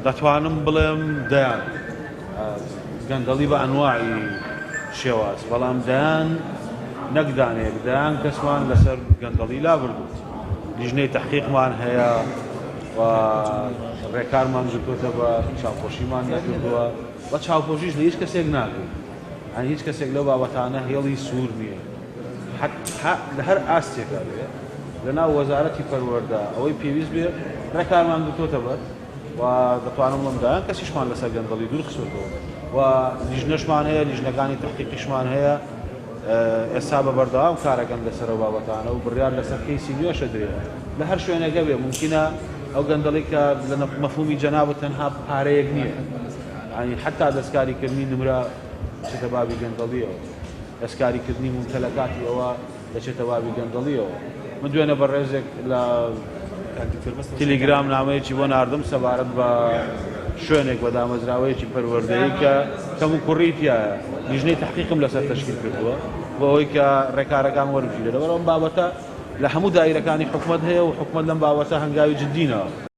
دەتوانم بڵێم دەیان گەندەڵی بە ئەنواعی شێواز، بەڵام دەیان نەک دانەیەک، دەیان کەسمان لەسەر گەندەڵی لابردووت. لیژنەی تەحقیقمان هەیە و ڕێکارمان گرتووەتە بە چاوپۆشیمان نەکردووە و چاوپۆشیش لە هیچ کەسێک ناکرد. هەر هیچ کەسێک لەو بابەتانە هێڵی سوور نییە، لە هەر ئاستێکا بێ لەناو وەزارەتی پەروەردە ئەوەی پێویست بێ ڕێکارمان گرتووەتە بەر و دەتوانم بڵێم دایان کەسیشمان لەسەر گەندەڵی دوور خستووەتەوە و لیژنەشمان هەیە، لیژنەکانی تەحقیقیشمان هەیە، ئێستا بە بەردەوام کارەکەن لەسەر ئەو بابەتانە و بڕیار لەسەر کەیسی نوێشە درێ لە هەر شوێنێکە بێ. ممکنە ئەو گەندەڵی کە لە مەفهومی جەنابەت تەنها پارەیەک نییە، ینی حتا دەستکاریکردنی نمرە چێتە بابی گەندەڵیەوە، دەستکاریکردنی ممتەلەکاتی ئەوە دەچێتە بابی گەندەڵیەوە. من دوێنە بە ڕێزێک لە تەلێگرام نامەیەکی بۆ ناردم سەبارەت بە شوێنێک بە دامەزراوەیەکی پەروەردەیی کە کەم و کوڕیتیایە لیژنەی تەحقیقم لەسەر تەشکیل کردووە بۆ ئەوەی کە ڕێکارەکان وەربگیرێت. لەبەرەوە ئەم بابەتە لە هەموو دایرەکانی حکومەت هەیە و حکومەت لەم بابەتە هەنگاوی جددینەوە.